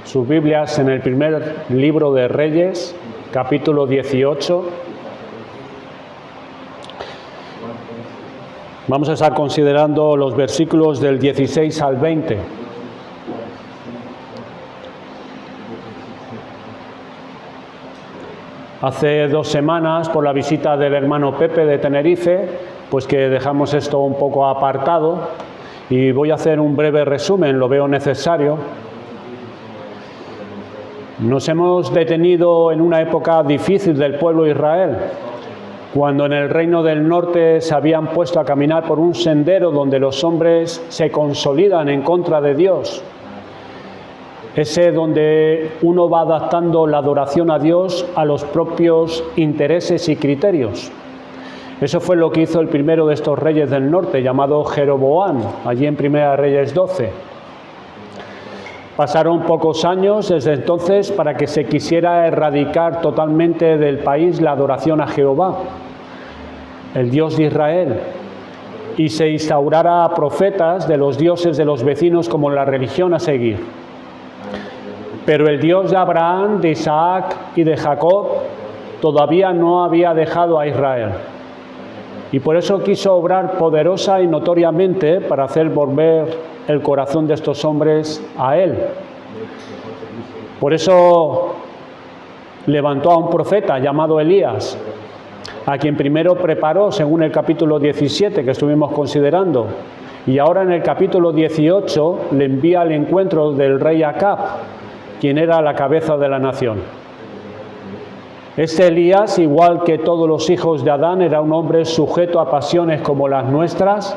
sus Biblias en el primer libro de Reyes, capítulo 18. Vamos a estar considerando los versículos del 16 al 20. Hace 2 semanas, por la visita del hermano Pepe de Tenerife, pues que dejamos esto un poco apartado y voy a hacer un breve resumen, lo veo necesario. Nos hemos detenido en una época difícil del pueblo de Israel, cuando en el reino del norte se habían puesto a caminar por un sendero donde los hombres se consolidan en contra de Dios. Ese donde uno va adaptando la adoración a Dios a los propios intereses y criterios. Eso fue lo que hizo el primero de estos reyes del norte, llamado Jeroboam, allí en Primera Reyes 12. Pasaron pocos años desde entonces para que se quisiera erradicar totalmente del país la adoración a Jehová, el Dios de Israel, y se instaurara profetas de los dioses de los vecinos como la religión a seguir. Pero el Dios de Abraham, de Isaac y de Jacob todavía no había dejado a Israel. Y por eso quiso obrar poderosa y notoriamente para hacer volver el corazón de estos hombres a Él. Por eso levantó a un profeta llamado Elías, a quien primero preparó según el capítulo 17 que estuvimos considerando. Y ahora en el capítulo 18 le envía al encuentro del rey Acab, quien era la cabeza de la nación. Este Elías, igual que todos los hijos de Adán, era un hombre sujeto a pasiones como las nuestras,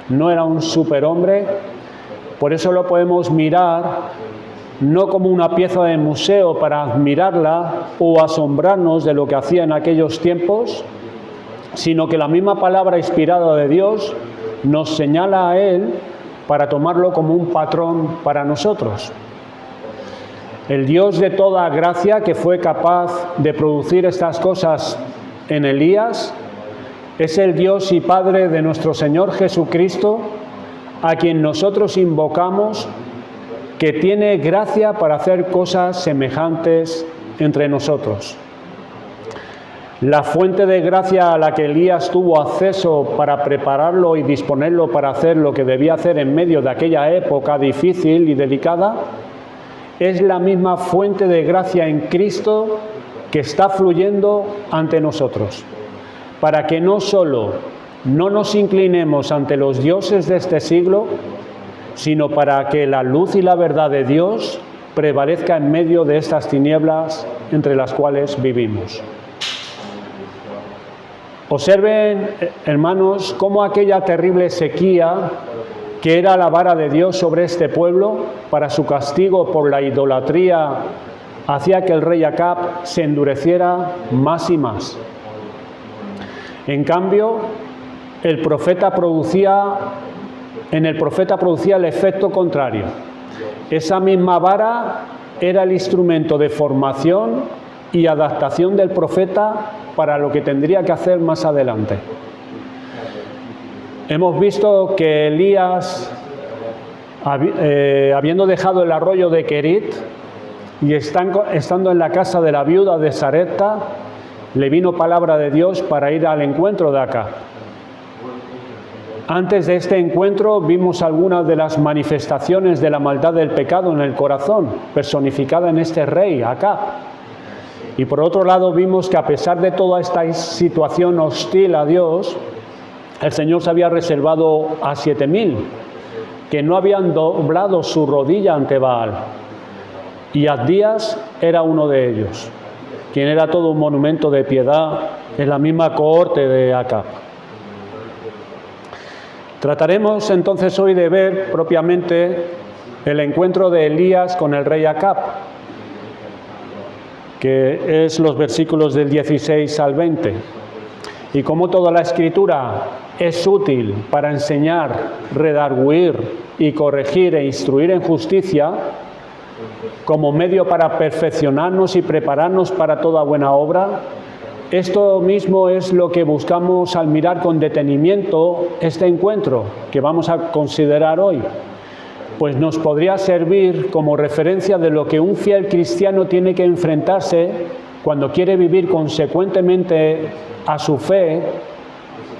no era un superhombre. Por eso lo podemos mirar no como una pieza de museo para admirarla o asombrarnos de lo que hacía en aquellos tiempos, sino que la misma palabra inspirada de Dios nos señala a Él para tomarlo como un patrón para nosotros. El Dios de toda gracia, que fue capaz de producir estas cosas en Elías, es el Dios y Padre de nuestro Señor Jesucristo, a quien nosotros invocamos, que tiene gracia para hacer cosas semejantes entre nosotros. La fuente de gracia a la que Elías tuvo acceso para prepararlo y disponerlo para hacer lo que debía hacer en medio de aquella época difícil y delicada, es la misma fuente de gracia en Cristo que está fluyendo ante nosotros, para que no solo no nos inclinemos ante los dioses de este siglo, sino para que la luz y la verdad de Dios prevalezca en medio de estas tinieblas entre las cuales vivimos. Observen, hermanos, cómo aquella terrible sequía que era la vara de Dios sobre este pueblo para su castigo por la idolatría, hacía que el rey Acab se endureciera más y más. En cambio, en el profeta producía el efecto contrario. Esa misma vara era el instrumento de formación y adaptación del profeta para lo que tendría que hacer más adelante. Hemos visto que Elías, habiendo dejado el arroyo de Querit y estando en la casa de la viuda de Sarepta, le vino palabra de Dios para ir al encuentro de Acab. Antes de este encuentro vimos algunas de las manifestaciones de la maldad del pecado en el corazón, personificada en este rey, Acab. Y por otro lado vimos que a pesar de toda esta situación hostil a Dios, el Señor se había reservado a 7,000 que no habían doblado su rodilla ante Baal. Y Abdías era uno de ellos, quien era todo un monumento de piedad en la misma cohorte de Acab. Trataremos entonces hoy de ver propiamente el encuentro de Elías con el rey Acab, que es los versículos del 16 al 20. Y como toda la Escritura es útil para enseñar, redarguir y corregir e instruir en justicia, como medio para perfeccionarnos y prepararnos para toda buena obra, esto mismo es lo que buscamos al mirar con detenimiento este encuentro que vamos a considerar hoy. pues nos podría servir como referencia de lo que un fiel cristiano tiene que enfrentarse cuando quiere vivir consecuentemente a su fe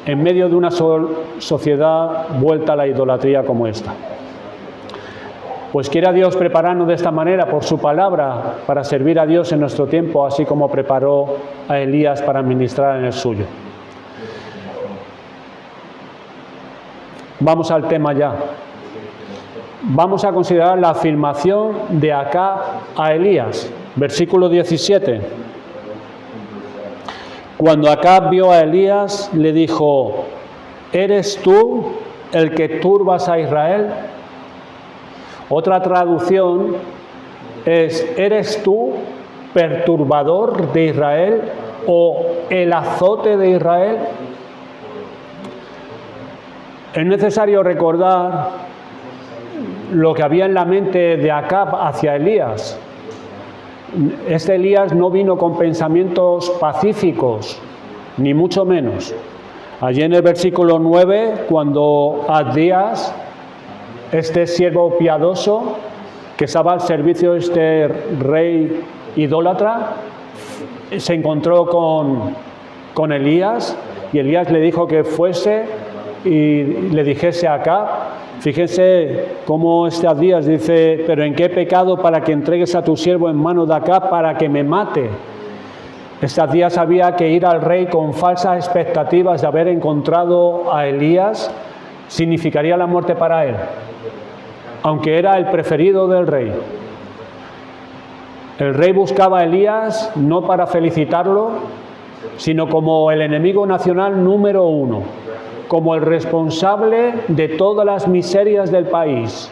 en medio de una sociedad vuelta a la idolatría como esta. Pues quiera Dios prepararnos de esta manera por su palabra para servir a Dios en nuestro tiempo, así como preparó a Elías para ministrar en el suyo. Vamos al tema ya. Vamos a considerar la afirmación de Acab a Elías, versículo 17. Cuando Acab vio a Elías, le dijo: ¿eres tú el que turbas a Israel? Otra traducción es: ¿eres tú perturbador de Israel o el azote de Israel? Es necesario recordar lo que había en la mente de Acab hacia Elías. Este Elías no vino con pensamientos pacíficos, ni mucho menos. Allí en el versículo 9, cuando Abdías, este siervo piadoso que estaba al servicio de este rey idólatra, se encontró con Elías, y Elías le dijo que fuese y le dijese a Acab. Fíjense cómo este Abdías dice: pero ¿en qué pecado para que entregues a tu siervo en manos de Acab para que me mate? Este Abdías sabía que ir al rey con falsas expectativas de haber encontrado a Elías significaría la muerte para él, aunque era el preferido del rey. El rey buscaba a Elías no para felicitarlo, sino como el enemigo nacional número uno, como el responsable de todas las miserias del país.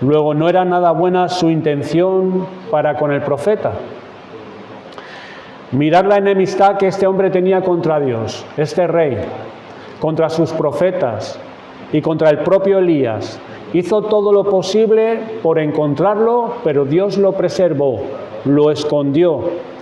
Luego, no era nada buena su intención para con el profeta. Mirad la enemistad que este hombre tenía contra Dios, este rey, contra sus profetas y contra el propio Elías. Hizo todo lo posible por encontrarlo, pero Dios lo preservó, lo escondió,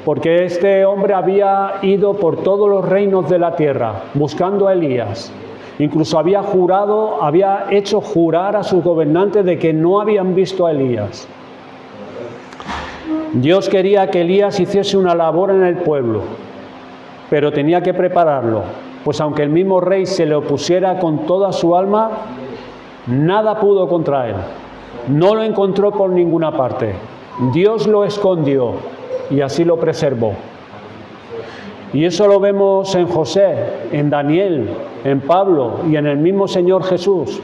porque este hombre había ido por todos los reinos de la tierra buscando a Elías. Incluso había hecho jurar a sus gobernantes de que no habían visto a Elías. Dios quería que Elías hiciese una labor en el pueblo, pero tenía que prepararlo, pues aunque el mismo rey se le opusiera con toda su alma, nada pudo contra él. No lo encontró por ninguna parte. Dios lo escondió y así lo preservó. Y eso lo vemos en José, en Daniel, en Pablo y en el mismo Señor Jesús.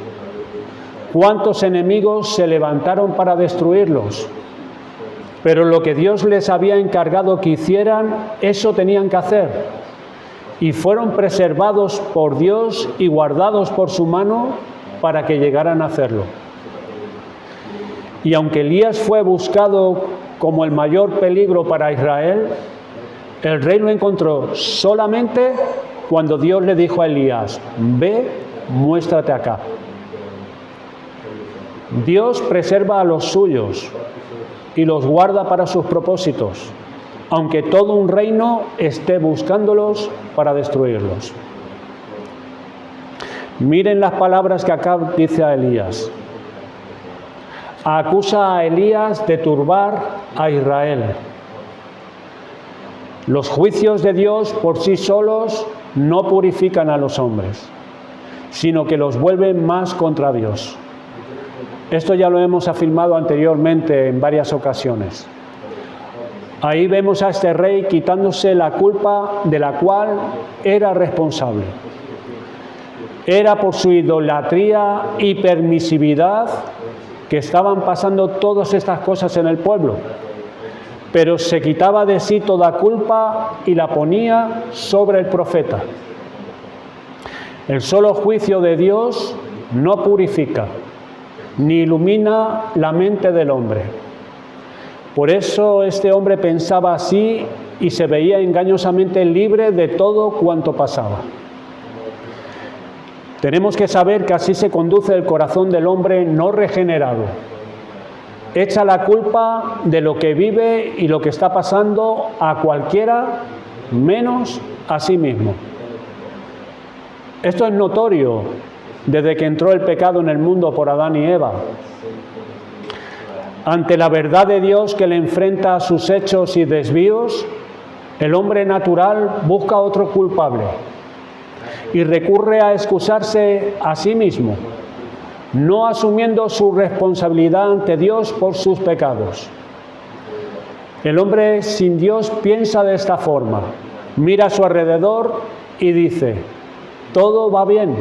¿Cuántos enemigos se levantaron para destruirlos? Pero lo que Dios les había encargado que hicieran, eso tenían que hacer. Y fueron preservados por Dios y guardados por su mano para que llegaran a hacerlo. Y aunque Elías fue buscado como el mayor peligro para Israel, el rey lo encontró solamente cuando Dios le dijo a Elías: ve, muéstrate acá. Dios preserva a los suyos y los guarda para sus propósitos, aunque todo un reino esté buscándolos para destruirlos. Miren las palabras que Acab dice a Elías. Acusa a Elías de turbar a Israel. Los juicios de Dios por sí solos no purifican a los hombres, sino que los vuelven más contra Dios. Esto ya lo hemos afirmado anteriormente en varias ocasiones. Ahí vemos a este rey quitándose la culpa de la cual era responsable. Era por su idolatría y permisividad que estaban pasando todas estas cosas en el pueblo, pero se quitaba de sí toda culpa y la ponía sobre el profeta. El solo juicio de Dios no purifica, ni ilumina la mente del hombre. Por eso este hombre pensaba así y se veía engañosamente libre de todo cuanto pasaba. Tenemos que saber que así se conduce el corazón del hombre no regenerado. Echa la culpa de lo que vive y lo que está pasando a cualquiera, menos a sí mismo. Esto es notorio desde que entró el pecado en el mundo por Adán y Eva. Ante la verdad de Dios que le enfrenta a sus hechos y desvíos, el hombre natural busca otro culpable y recurre a excusarse a sí mismo, no asumiendo su responsabilidad ante Dios por sus pecados. El hombre sin Dios piensa de esta forma, mira a su alrededor y dice, todo va bien.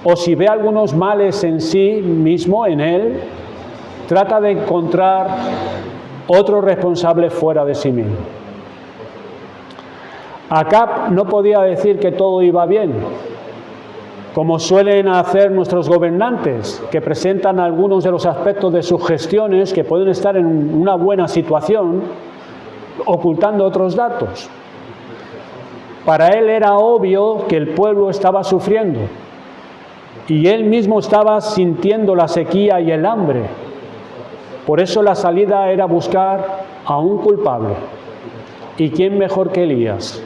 O si ve algunos males en sí mismo, en él, trata de encontrar otro responsable fuera de sí mismo. Acab no podía decir que todo iba bien, como suelen hacer nuestros gobernantes, que presentan algunos de los aspectos de sus gestiones que pueden estar en una buena situación, ocultando otros datos. Para él era obvio que el pueblo estaba sufriendo, y él mismo estaba sintiendo la sequía y el hambre. Por eso la salida era buscar a un culpable. ¿Y quién mejor que Elías?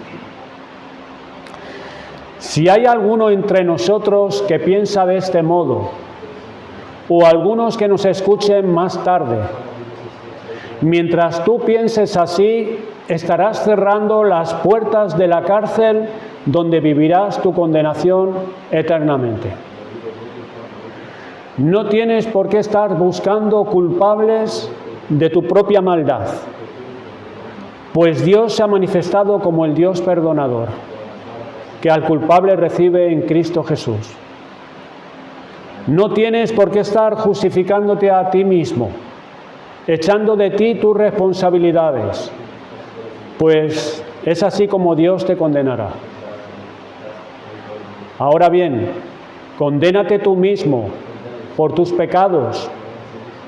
Si hay alguno entre nosotros que piensa de este modo, o algunos que nos escuchen más tarde, mientras tú pienses así, estarás cerrando las puertas de la cárcel donde vivirás tu condenación eternamente. No tienes por qué estar buscando culpables de tu propia maldad, pues Dios se ha manifestado como el Dios perdonador, que al culpable recibe en Cristo Jesús. No tienes por qué estar justificándote a ti mismo, echando de ti tus responsabilidades, pues es así como Dios te condenará. Ahora bien, condénate tú mismo por tus pecados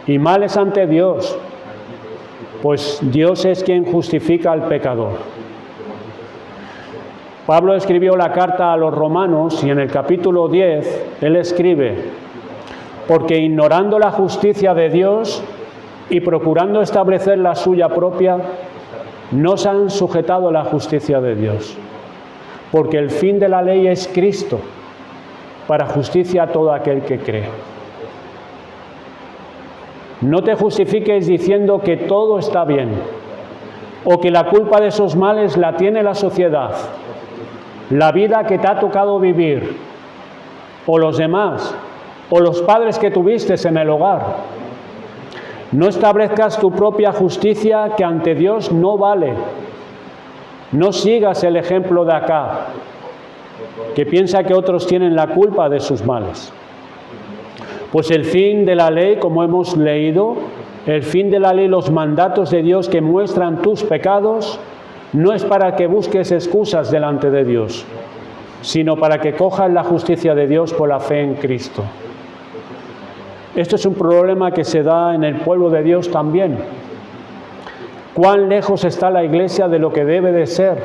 y males ante Dios, pues Dios es quien justifica al pecador. Pablo escribió la carta a los romanos y en el capítulo 10 él escribe, porque ignorando la justicia de Dios y procurando establecer la suya propia, no se han sujetado a la justicia de Dios, porque el fin de la ley es Cristo, para justicia a todo aquel que cree. No te justifiques diciendo que todo está bien, o que la culpa de esos males la tiene la sociedad, la vida que te ha tocado vivir, o los demás, o los padres que tuviste en el hogar. No establezcas tu propia justicia que ante Dios no vale. No sigas el ejemplo de acá, que piensa que otros tienen la culpa de sus males. Pues el fin de la ley, como hemos leído, el fin de la ley, los mandatos de Dios que muestran tus pecados, no es para que busques excusas delante de Dios, sino para que cojas la justicia de Dios por la fe en Cristo. Esto es un problema que se da en el pueblo de Dios también. ¿Cuán lejos está la Iglesia de lo que debe de ser?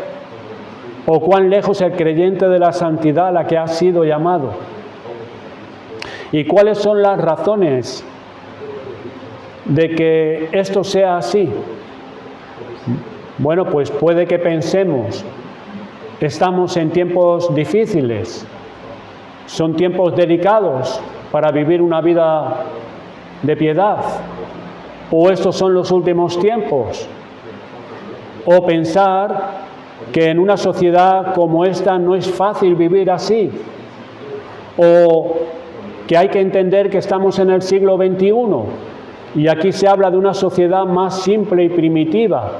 ¿O cuán lejos el creyente de la santidad a la que ha sido llamado? ¿Y cuáles son las razones de que esto sea así? Bueno, pues puede que pensemos, estamos en tiempos difíciles, son tiempos delicados para vivir una vida de piedad, o estos son los últimos tiempos, o pensar que en una sociedad como esta no es fácil vivir así, o que hay que entender que estamos en el siglo XXI y aquí se habla de una sociedad más simple y primitiva,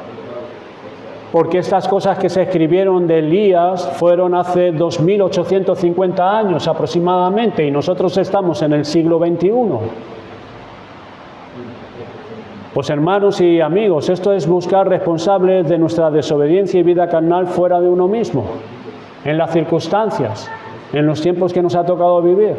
porque estas cosas que se escribieron de Elías fueron hace 2850 años aproximadamente y nosotros estamos en el siglo XXI. Pues hermanos y amigos, esto es buscar responsables de nuestra desobediencia y vida carnal fuera de uno mismo, en las circunstancias, en los tiempos que nos ha tocado vivir.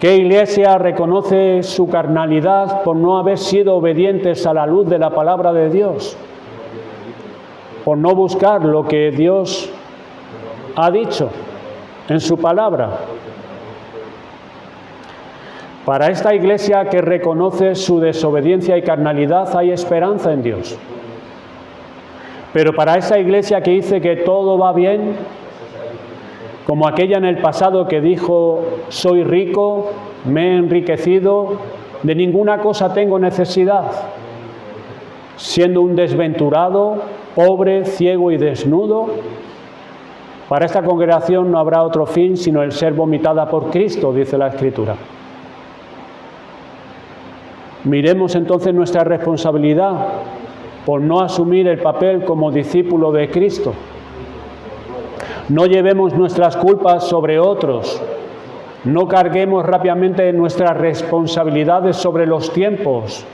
¿Qué iglesia reconoce su carnalidad por no haber sido obedientes a la luz de la palabra de Dios? Por no buscar lo que Dios ha dicho en su palabra. Para esta iglesia que reconoce su desobediencia y carnalidad hay esperanza en Dios. Pero para esa iglesia que dice que todo va bien, como aquella en el pasado que dijo: soy rico, me he enriquecido, de ninguna cosa tengo necesidad, siendo un desventurado, pobre, ciego y desnudo. Para esta congregación no habrá otro fin sino el ser vomitada por Cristo, dice la Escritura. Miremos entonces nuestra responsabilidad por no asumir el papel como discípulo de Cristo. No llevemos nuestras culpas sobre otros. No carguemos rápidamente nuestras responsabilidades sobre los tiempos,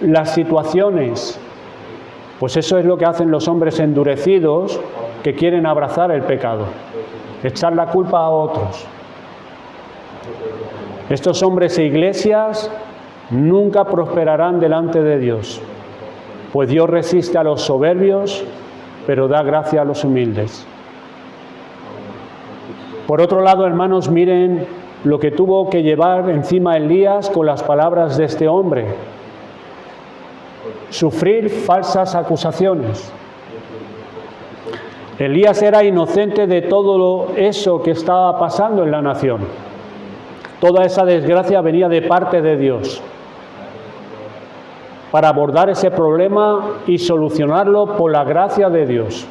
las situaciones. Pues eso es lo que hacen los hombres endurecidos que quieren abrazar el pecado, echar la culpa a otros. Estos hombres e iglesias nunca prosperarán delante de Dios, pues Dios resiste a los soberbios, pero da gracia a los humildes. Por otro lado, hermanos, miren lo que tuvo que llevar encima Elías con las palabras de este hombre. Sufrir falsas acusaciones. Elías era inocente de todo eso que estaba pasando en la nación. Toda esa desgracia venía de parte de Dios para abordar ese problema y solucionarlo por la gracia de Dios.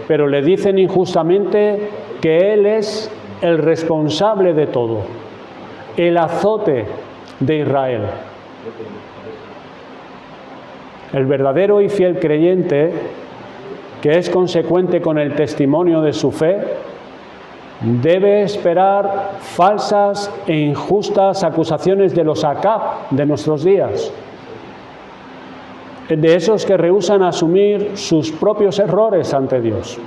Pero le dicen injustamente que él es el responsable de todo, el azote de Israel. El verdadero y fiel creyente, que es consecuente con el testimonio de su fe, debe esperar falsas e injustas acusaciones de los Acab de nuestros días, de esos que rehúsan asumir sus propios errores ante Dios.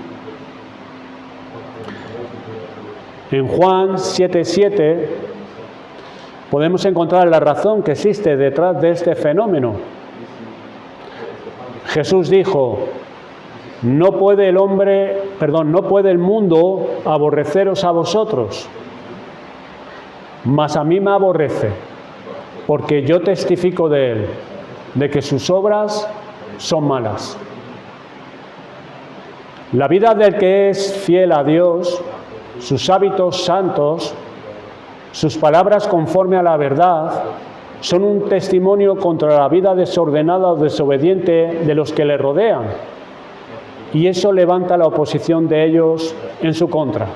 En Juan 7:7 podemos encontrar la razón que existe detrás de este fenómeno. Jesús dijo: no puede el mundo aborreceros a vosotros, mas a mí me aborrece, porque yo testifico de él, de que sus obras son malas. La vida del que es fiel a Dios, sus hábitos santos, sus palabras conforme a la verdad, son un testimonio contra la vida desordenada o desobediente de los que le rodean. Y eso levanta la oposición de ellos en su contra.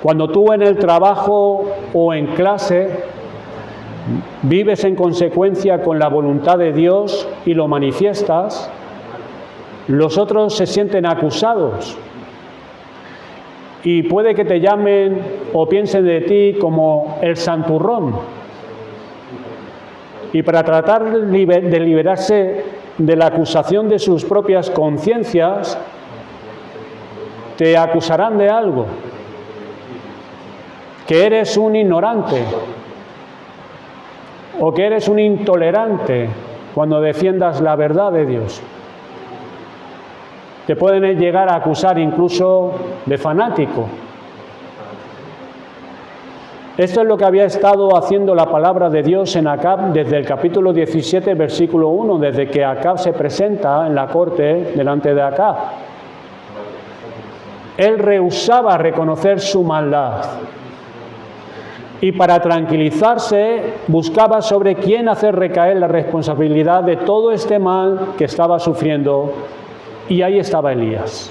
Cuando tú en el trabajo o en clase vives en consecuencia con la voluntad de Dios y lo manifiestas, los otros se sienten acusados y puede que te llamen o piensen de ti como el santurrón. Y para tratar de liberarse de la acusación de sus propias conciencias, te acusarán de algo, que eres un ignorante o que eres un intolerante cuando defiendas la verdad de Dios. Te pueden llegar a acusar incluso de fanático. Esto es lo que había estado haciendo la palabra de Dios en Acab desde el capítulo 17, versículo 1, desde que Acab se presenta en la corte delante de Acab. Él rehusaba reconocer su maldad y para tranquilizarse buscaba sobre quién hacer recaer la responsabilidad de todo este mal que estaba sufriendo, y ahí estaba Elías.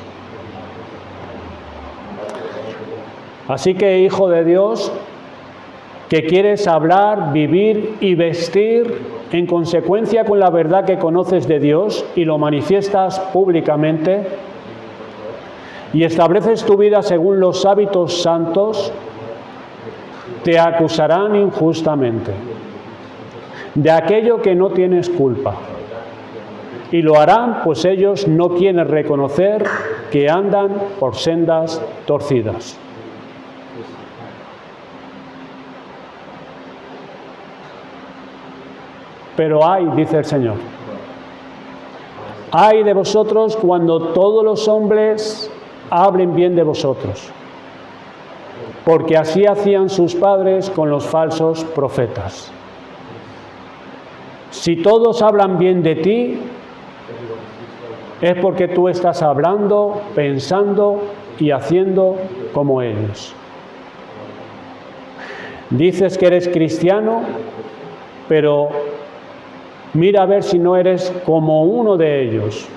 Así que, hijo de Dios, que quieres hablar, vivir y vestir en consecuencia con la verdad que conoces de Dios y lo manifiestas públicamente, y estableces tu vida según los hábitos santos, te acusarán injustamente de aquello que no tienes culpa. Y lo harán, pues ellos no quieren reconocer que andan por sendas torcidas. Pero ay, dice el Señor, ay de vosotros cuando todos los hombres hablen bien de vosotros, porque así hacían sus padres con los falsos profetas. Si todos hablan bien de ti, es porque tú estás hablando, pensando y haciendo como ellos. Dices que eres cristiano, pero mira a ver si no eres como uno de ellos.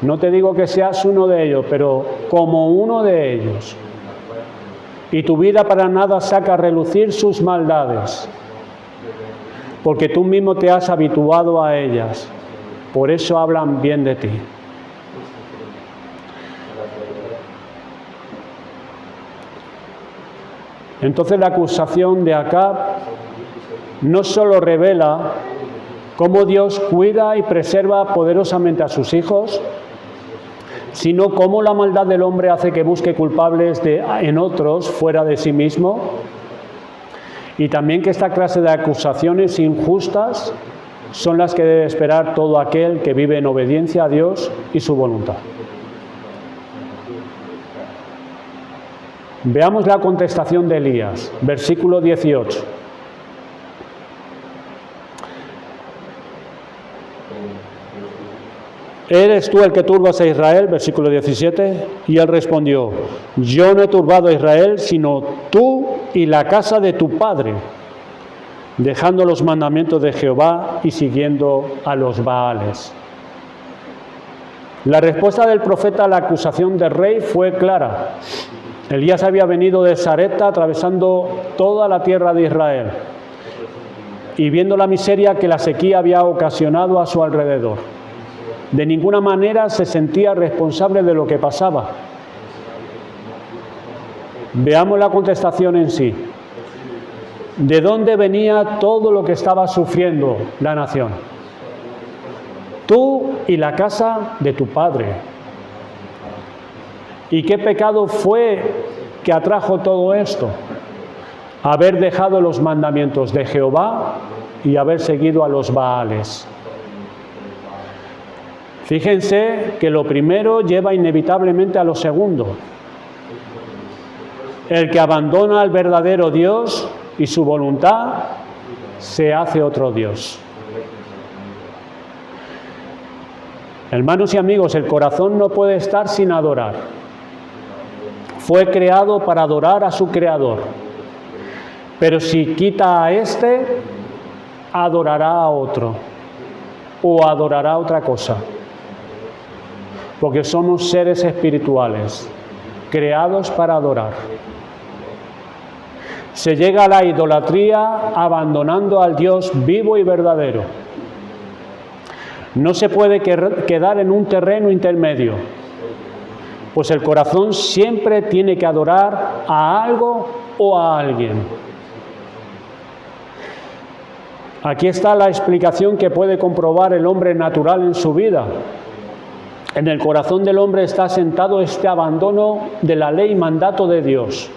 No te digo que seas uno de ellos, pero como uno de ellos. Y tu vida para nada saca a relucir sus maldades, porque tú mismo te has habituado a ellas. Por eso hablan bien de ti. Entonces la acusación de Acab no solo revela cómo Dios cuida y preserva poderosamente a sus hijos, sino cómo la maldad del hombre hace que busque culpables en otros fuera de sí mismo, y también que esta clase de acusaciones injustas son las que debe esperar todo aquel que vive en obediencia a Dios y su voluntad. Veamos la contestación de Elías, versículo 18. ¿Eres tú el que turbas a Israel? Versículo 17. Y él respondió, yo no he turbado a Israel, sino tú y la casa de tu padre, dejando los mandamientos de Jehová y siguiendo a los Baales. La respuesta del profeta a la acusación del rey fue clara. Elías había venido de Sarepta, atravesando toda la tierra de Israel y viendo la miseria que la sequía había ocasionado a su alrededor. De ninguna manera se sentía responsable de lo que pasaba. Veamos la contestación en sí. ¿De dónde venía todo lo que estaba sufriendo la nación? Tú y la casa de tu padre. ¿Y qué pecado fue que atrajo todo esto? Haber dejado los mandamientos de Jehová y haber seguido a los Baales. Fíjense que lo primero lleva inevitablemente a lo segundo. El que abandona al verdadero Dios y su voluntad se hace otro Dios. Hermanos y amigos, el corazón no puede estar sin adorar. Fue creado para adorar a su Creador. Pero si quita a éste, adorará a otro o adorará otra cosa. Porque somos seres espirituales, creados para adorar. Se llega a la idolatría abandonando al Dios vivo y verdadero. No se puede quedar en un terreno intermedio, pues el corazón siempre tiene que adorar a algo o a alguien. Aquí está la explicación que puede comprobar el hombre natural en su vida. En el corazón del hombre está sentado este abandono de la ley y mandato de Dios.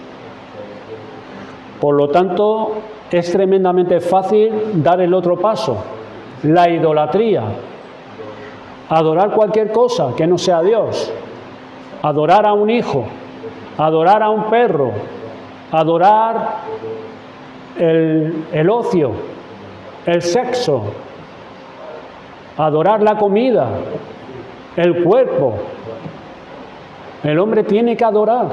Por lo tanto, es tremendamente fácil dar el otro paso, la idolatría. Adorar cualquier cosa que no sea Dios. Adorar a un hijo, adorar a un perro, adorar el ocio, el sexo, adorar la comida, el cuerpo. El hombre tiene que adorar.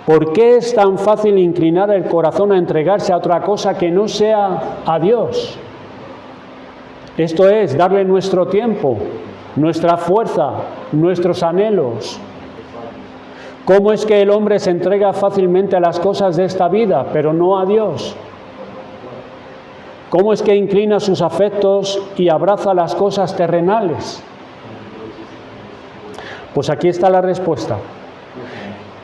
¿Por qué es tan fácil inclinar el corazón a entregarse a otra cosa que no sea a Dios? Esto es, darle nuestro tiempo, nuestra fuerza, nuestros anhelos. ¿Cómo es que el hombre se entrega fácilmente a las cosas de esta vida, pero no a Dios? ¿Cómo es que inclina sus afectos y abraza las cosas terrenales? Pues aquí está la respuesta.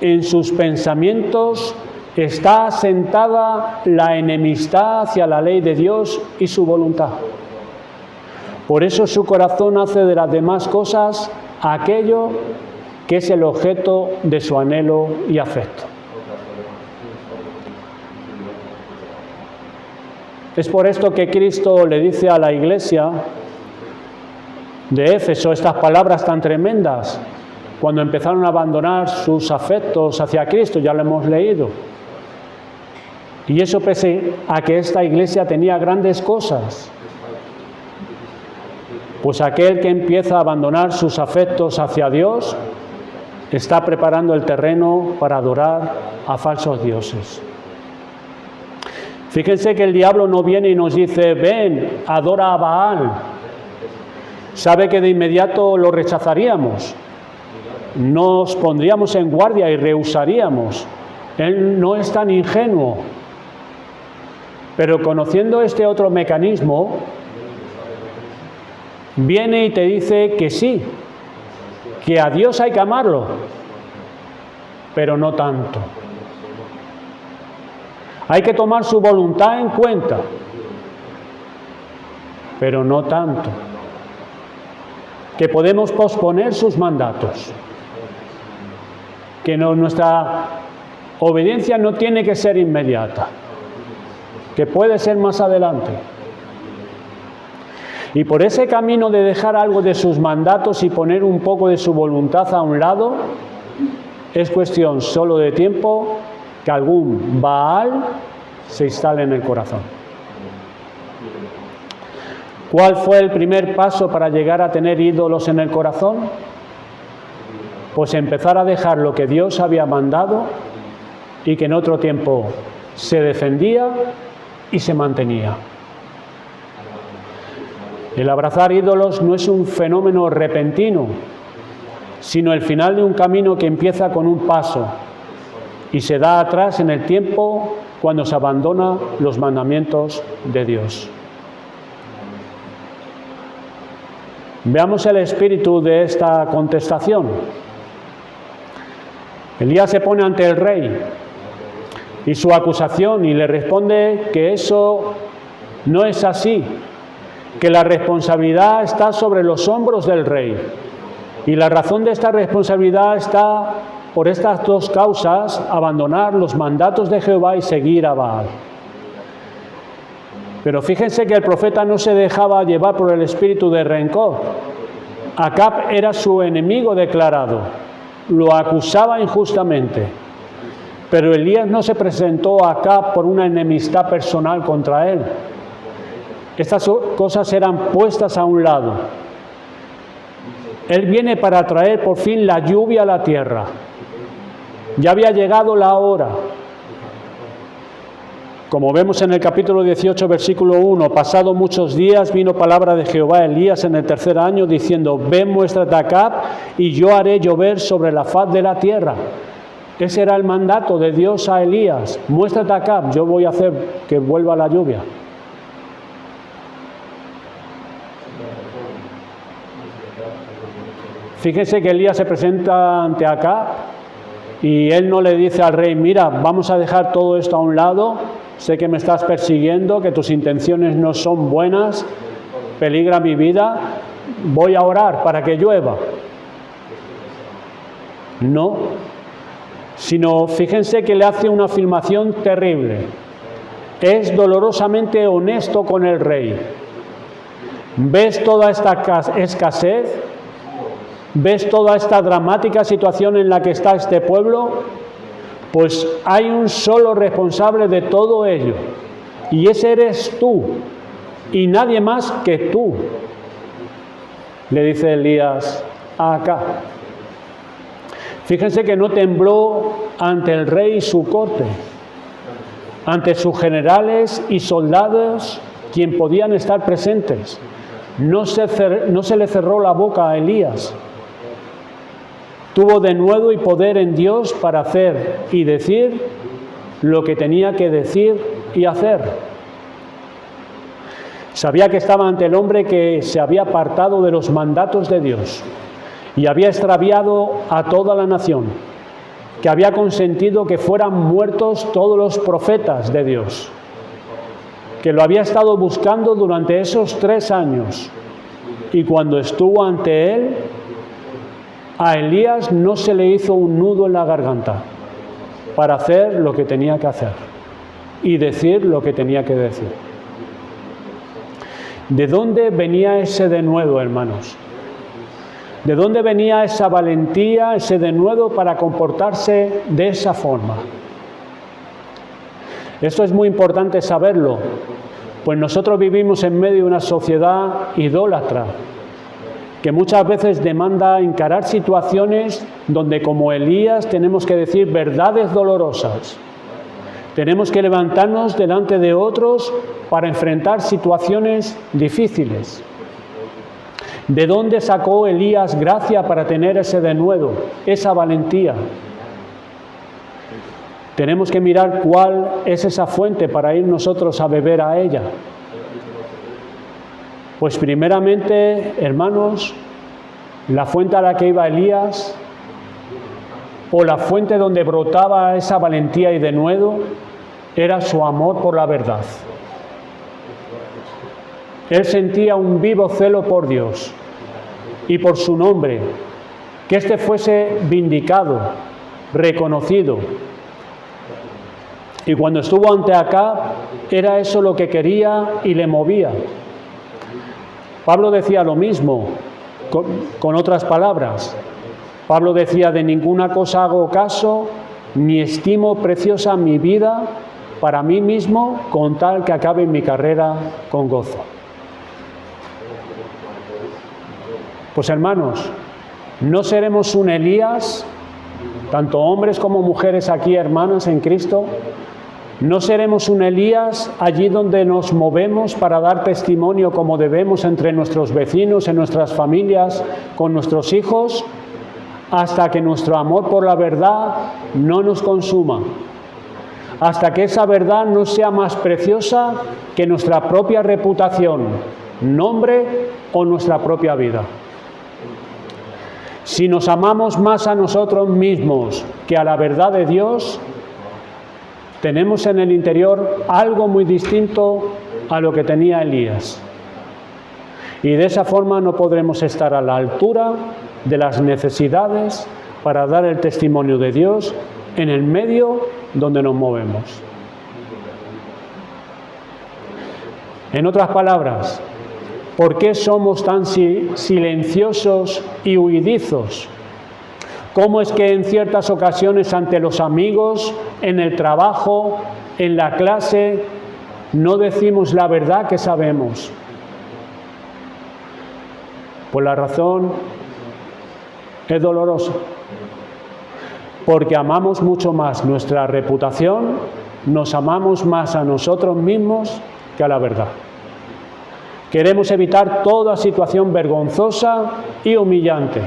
En sus pensamientos está asentada la enemistad hacia la ley de Dios y su voluntad. Por eso su corazón hace de las demás cosas aquello que es el objeto de su anhelo y afecto. Es por esto que Cristo le dice a la iglesia de Éfeso estas palabras tan tremendas, cuando empezaron a abandonar sus afectos hacia Cristo, ya lo hemos leído. Y eso pese a que esta iglesia tenía grandes cosas. Pues aquel que empieza a abandonar sus afectos hacia Dios está preparando el terreno para adorar a falsos dioses. Fíjense que el diablo no viene y nos dice, ven, adora a Baal. Sabe que de inmediato lo rechazaríamos, nos pondríamos en guardia y rehusaríamos. Él no es tan ingenuo, pero conociendo este otro mecanismo, viene y te dice que sí, que a Dios hay que amarlo, pero no tanto. Hay que tomar su voluntad en cuenta, pero no tanto. Que podemos posponer sus mandatos, que nuestra obediencia no tiene que ser inmediata, que puede ser más adelante. Y por ese camino de dejar algo de sus mandatos y poner un poco de su voluntad a un lado, es cuestión solo de tiempo que algún Baal se instale en el corazón. ¿Cuál fue el primer paso para llegar a tener ídolos en el corazón? Pues empezar a dejar lo que Dios había mandado y que en otro tiempo se defendía y se mantenía. El abrazar ídolos no es un fenómeno repentino, sino el final de un camino que empieza con un paso y se da atrás en el tiempo cuando se abandona los mandamientos de Dios. Veamos el espíritu de esta contestación. Elías se pone ante el rey y su acusación y le responde que eso no es así, que la responsabilidad está sobre los hombros del rey. Y la razón de esta responsabilidad está por estas dos causas: abandonar los mandatos de Jehová y seguir a Baal. Pero fíjense que el profeta no se dejaba llevar por el espíritu de rencor. Acab era su enemigo declarado, lo acusaba injustamente. Pero Elías no se presentó a Acab por una enemistad personal contra él. Estas cosas eran puestas a un lado. Él viene para traer por fin la lluvia a la tierra. Ya había llegado la hora. Como vemos en el capítulo 18, versículo 1, pasado muchos días vino palabra de Jehová a Elías en el tercer año, diciendo, ven, muéstrate a Acab, y yo haré llover sobre la faz de la tierra. Ese era el mandato de Dios a Elías. Muéstrate a Acab, yo voy a hacer que vuelva la lluvia. Fíjense que Elías se presenta ante Acab y él no le dice al rey, mira, vamos a dejar todo esto a un lado, sé que me estás persiguiendo, que tus intenciones no son buenas, peligra mi vida, voy a orar para que llueva. No, sino fíjense que le hace una afirmación terrible. Es dolorosamente honesto con el rey. ¿Ves toda esta escasez? ¿Ves toda esta dramática situación en la que está este pueblo? Pues hay un solo responsable de todo ello, y ese eres tú, y nadie más que tú, le dice Elías a Acab. Fíjense que no tembló ante el rey y su corte, ante sus generales y soldados, quien podían estar presentes. No se le cerró la boca a Elías. Tuvo denuedo y poder en Dios para hacer y decir lo que tenía que decir y hacer. Sabía que estaba ante el hombre que se había apartado de los mandatos de Dios y había extraviado a toda la nación, que había consentido que fueran muertos todos los profetas de Dios, que lo había estado buscando durante esos 3 años, y cuando estuvo ante él, a Elías no se le hizo un nudo en la garganta para hacer lo que tenía que hacer y decir lo que tenía que decir. ¿De dónde venía ese denuedo, hermanos? ¿De dónde venía esa valentía, ese denuedo para comportarse de esa forma? Esto es muy importante saberlo, pues nosotros vivimos en medio de una sociedad idólatra, que muchas veces demanda encarar situaciones donde, como Elías, tenemos que decir verdades dolorosas. Tenemos que levantarnos delante de otros para enfrentar situaciones difíciles. ¿De dónde sacó Elías gracia para tener ese denuedo, esa valentía? Tenemos que mirar cuál es esa fuente para ir nosotros a beber a ella. Pues primeramente, hermanos, la fuente a la que iba Elías, o la fuente donde brotaba esa valentía y denuedo, era su amor por la verdad. Él sentía un vivo celo por Dios y por su nombre, que éste fuese vindicado, reconocido. Y cuando estuvo ante Acab, era eso lo que quería y le movía. Pablo decía lo mismo, con otras palabras. Pablo decía: de ninguna cosa hago caso, ni estimo preciosa mi vida para mí mismo, con tal que acabe mi carrera con gozo. Pues hermanos, no seremos un Elías, tanto hombres como mujeres aquí, hermanas en Cristo. No seremos un Elías allí donde nos movemos para dar testimonio como debemos entre nuestros vecinos, en nuestras familias, con nuestros hijos, hasta que nuestro amor por la verdad no nos consuma, hasta que esa verdad no sea más preciosa que nuestra propia reputación, nombre o nuestra propia vida. Si nos amamos más a nosotros mismos que a la verdad de Dios, tenemos en el interior algo muy distinto a lo que tenía Elías. Y de esa forma no podremos estar a la altura de las necesidades para dar el testimonio de Dios en el medio donde nos movemos. En otras palabras, ¿por qué somos tan silenciosos y huidizos? ¿Cómo es que en ciertas ocasiones ante los amigos, en el trabajo, en la clase, no decimos la verdad que sabemos? Pues la razón es dolorosa. Porque amamos mucho más nuestra reputación, nos amamos más a nosotros mismos que a la verdad. Queremos evitar toda situación vergonzosa y humillante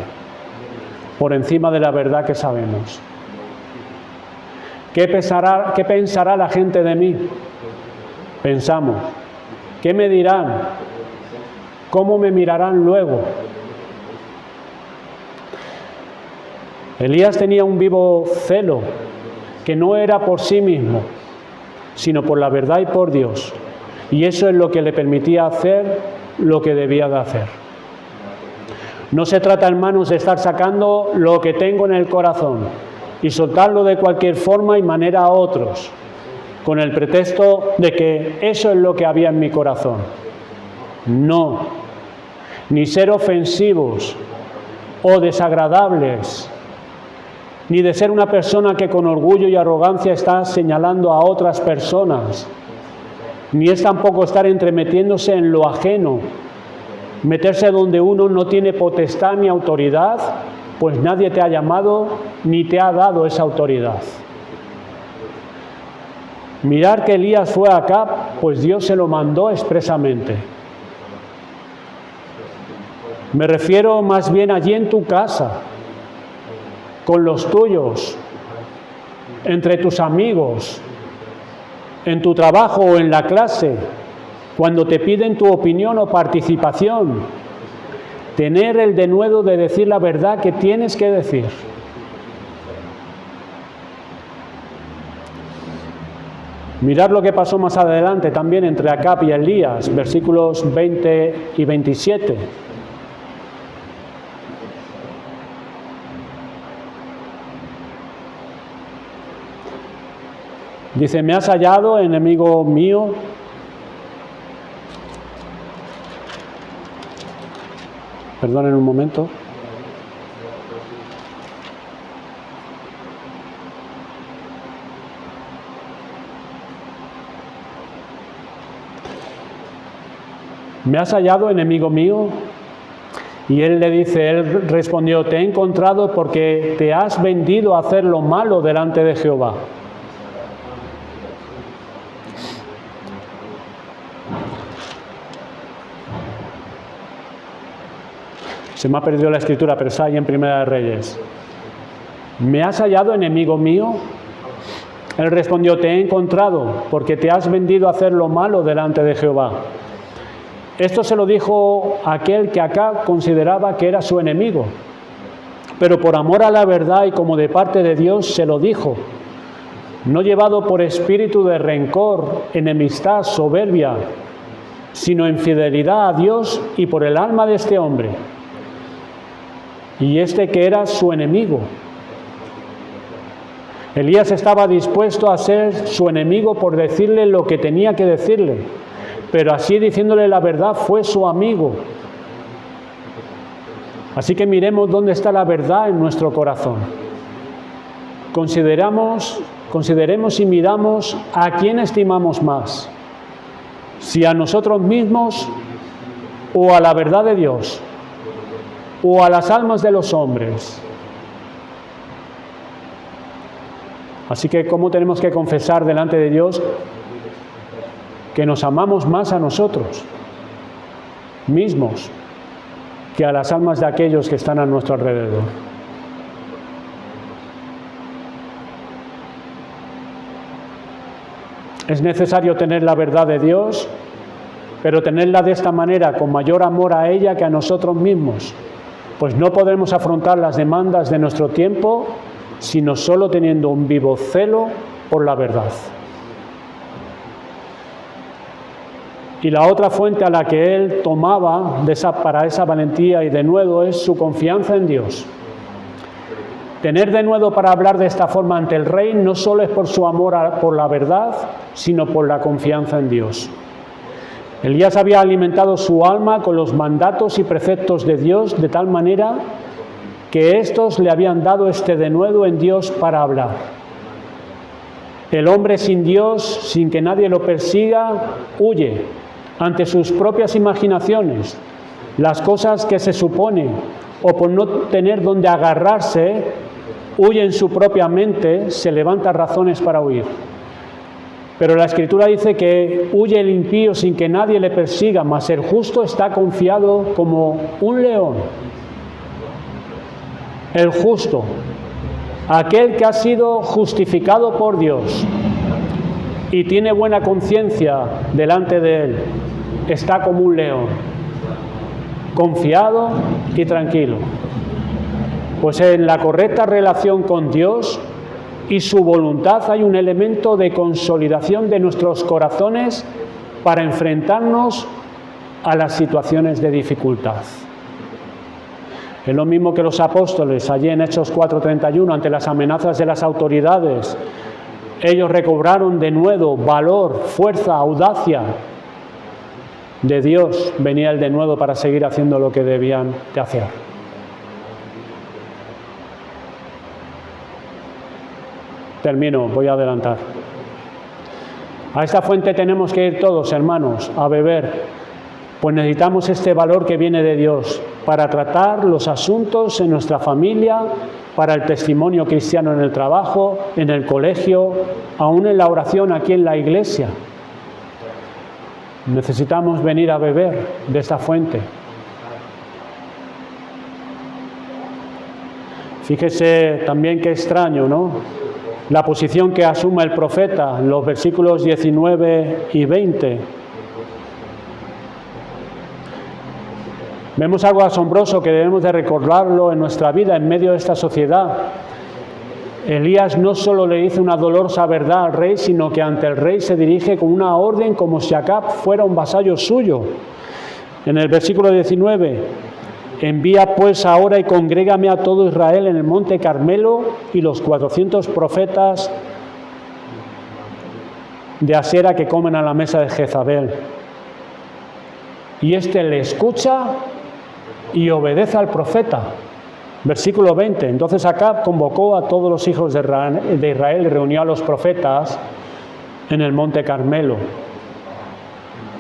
por encima de la verdad que sabemos. ¿Qué pensará la gente de mí? Pensamos. ¿Qué me dirán? ¿Cómo me mirarán luego? Elías tenía un vivo celo que no era por sí mismo, sino por la verdad y por Dios. Y eso es lo que le permitía hacer lo que debía de hacer. No se trata, hermanos, de estar sacando lo que tengo en el corazón y soltarlo de cualquier forma y manera a otros, con el pretexto de que eso es lo que había en mi corazón. No, ni ser ofensivos o desagradables, ni de ser una persona que con orgullo y arrogancia está señalando a otras personas, ni es tampoco estar entremetiéndose en lo ajeno, meterse donde uno no tiene potestad ni autoridad, pues nadie te ha llamado ni te ha dado esa autoridad. Mirar que Elías fue a Acab, pues Dios se lo mandó expresamente. Me refiero más bien allí en tu casa, con los tuyos, entre tus amigos, en tu trabajo o en la clase, cuando te piden tu opinión o participación, tener el denuedo de decir la verdad que tienes que decir. Mirad lo que pasó más adelante también entre Acab y Elías, versículos 20 y 27. Dice: ¿me has hallado, enemigo mío? Perdonen un momento. ¿Me has hallado, enemigo mío? Y él le dice, él respondió, te he encontrado porque te has vendido a hacer lo malo delante de Jehová. Se me ha perdido la escritura, pero está ahí en Primera de Reyes. ¿Me has hallado, enemigo mío? Él respondió, te he encontrado porque te has vendido a hacer lo malo delante de Jehová. Esto se lo dijo aquel que Acab consideraba que era su enemigo, pero por amor a la verdad y como de parte de Dios se lo dijo, no llevado por espíritu de rencor, enemistad, soberbia, sino en fidelidad a Dios y por el alma de este hombre, y este que era su enemigo. Elías estaba dispuesto a ser su enemigo por decirle lo que tenía que decirle, pero así diciéndole la verdad fue su amigo. Así que miremos dónde está la verdad en nuestro corazón. Consideremos y miramos a quién estimamos más, si a nosotros mismos o a la verdad de Dios o a las almas de los hombres. Así que, ¿cómo tenemos que confesar delante de Dios que nos amamos más a nosotros mismos que a las almas de aquellos que están a nuestro alrededor? Es necesario tener la verdad de Dios, pero tenerla de esta manera, con mayor amor a ella que a nosotros mismos, pues no podemos afrontar las demandas de nuestro tiempo sino solo teniendo un vivo celo por la verdad. Y la otra fuente a la que él tomaba para esa valentía y denuedo es su confianza en Dios. Tener denuedo para hablar de esta forma ante el rey no solo es por su amor por la verdad, sino por la confianza en Dios. Elías había alimentado su alma con los mandatos y preceptos de Dios de tal manera que éstos le habían dado este denuedo en Dios para hablar. El hombre sin Dios, sin que nadie lo persiga, huye ante sus propias imaginaciones, las cosas que se supone, o por no tener donde agarrarse, huye en su propia mente, se levanta razones para huir. Pero la Escritura dice que huye el impío sin que nadie le persiga, mas el justo está confiado como un león. El justo, aquel que ha sido justificado por Dios y tiene buena conciencia delante de Él, está como un león, confiado y tranquilo. Pues en la correcta relación con Dios y su voluntad hay un elemento de consolidación de nuestros corazones para enfrentarnos a las situaciones de dificultad. Es lo mismo que los apóstoles, allí en Hechos 4:31, ante las amenazas de las autoridades. Ellos recobraron de nuevo valor, fuerza, audacia. De Dios venía el denuedo para seguir haciendo lo que debían de hacer. Termino, voy a adelantar. A esta fuente tenemos que ir todos, hermanos, a beber. Pues necesitamos este valor que viene de Dios para tratar los asuntos en nuestra familia, para el testimonio cristiano en el trabajo, en el colegio, aún en la oración aquí en la iglesia. Necesitamos venir a beber de esta fuente. Fíjese también qué extraño, ¿no? La posición que asume el profeta en los versículos 19 y 20. Vemos algo asombroso que debemos de recordarlo en nuestra vida, en medio de esta sociedad. Elías no solo le dice una dolorosa verdad al rey, sino que ante el rey se dirige con una orden como si Acab fuera un vasallo suyo. En el versículo 19, envía pues ahora y congrégame a todo Israel en el monte Carmelo y los 400 profetas de Asera que comen a la mesa de Jezabel. Y éste le escucha y obedece al profeta. Versículo 20. Entonces Acab convocó a todos los hijos de Israel y reunió a los profetas en el monte Carmelo.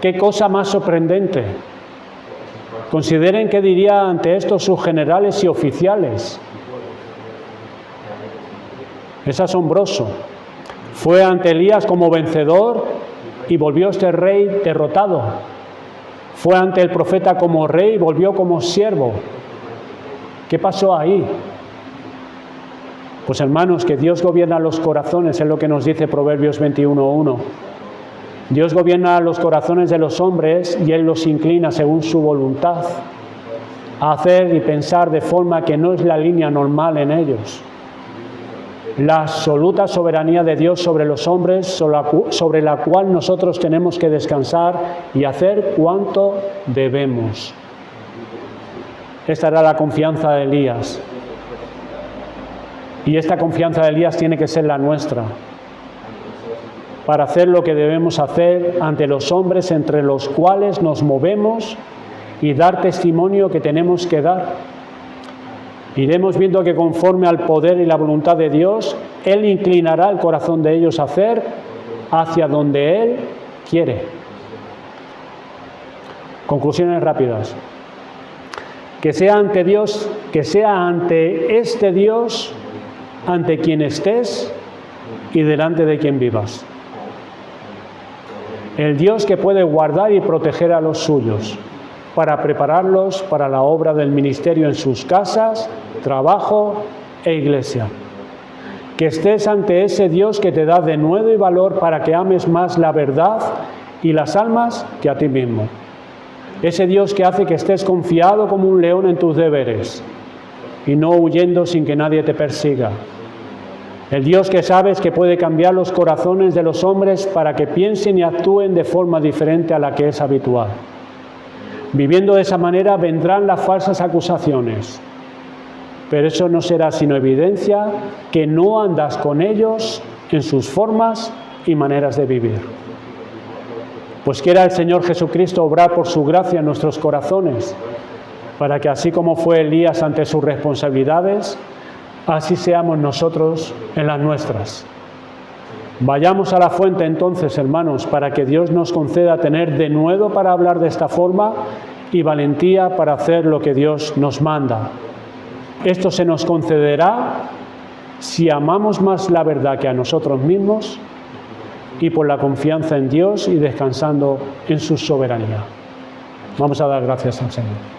Qué cosa más sorprendente. Consideren qué diría ante esto sus generales y oficiales. Es asombroso. Fue ante Elías como vencedor y volvió este rey derrotado. Fue ante el profeta como rey y volvió como siervo. ¿Qué pasó ahí? Pues hermanos, que Dios gobierna los corazones, es lo que nos dice Proverbios 21:1. Dios gobierna los corazones de los hombres y Él los inclina según su voluntad a hacer y pensar de forma que no es la línea normal en ellos. La absoluta soberanía de Dios sobre los hombres, sobre la cual nosotros tenemos que descansar y hacer cuanto debemos. Esta era la confianza de Elías. Y esta confianza de Elías tiene que ser la nuestra, para hacer lo que debemos hacer ante los hombres entre los cuales nos movemos y dar testimonio que tenemos que dar. Iremos viendo que conforme al poder y la voluntad de Dios, Él inclinará el corazón de ellos a hacer hacia donde Él quiere. Conclusiones rápidas. Que sea ante Dios, que sea ante este Dios, ante quien estés y delante de quien vivas. El Dios que puede guardar y proteger a los suyos, para prepararlos para la obra del ministerio en sus casas, trabajo e iglesia. Que estés ante ese Dios que te da denuedo y valor para que ames más la verdad y las almas que a ti mismo. Ese Dios que hace que estés confiado como un león en tus deberes y no huyendo sin que nadie te persiga. El Dios que sabes que puede cambiar los corazones de los hombres para que piensen y actúen de forma diferente a la que es habitual. Viviendo de esa manera vendrán las falsas acusaciones, pero eso no será sino evidencia que no andas con ellos en sus formas y maneras de vivir. Pues quiera el Señor Jesucristo obrar por su gracia en nuestros corazones, para que así como fue Elías ante sus responsabilidades, así seamos nosotros en las nuestras. Vayamos a la fuente entonces, hermanos, para que Dios nos conceda tener denuedo para hablar de esta forma y valentía para hacer lo que Dios nos manda. Esto se nos concederá si amamos más la verdad que a nosotros mismos y por la confianza en Dios y descansando en su soberanía. Vamos a dar gracias al Señor.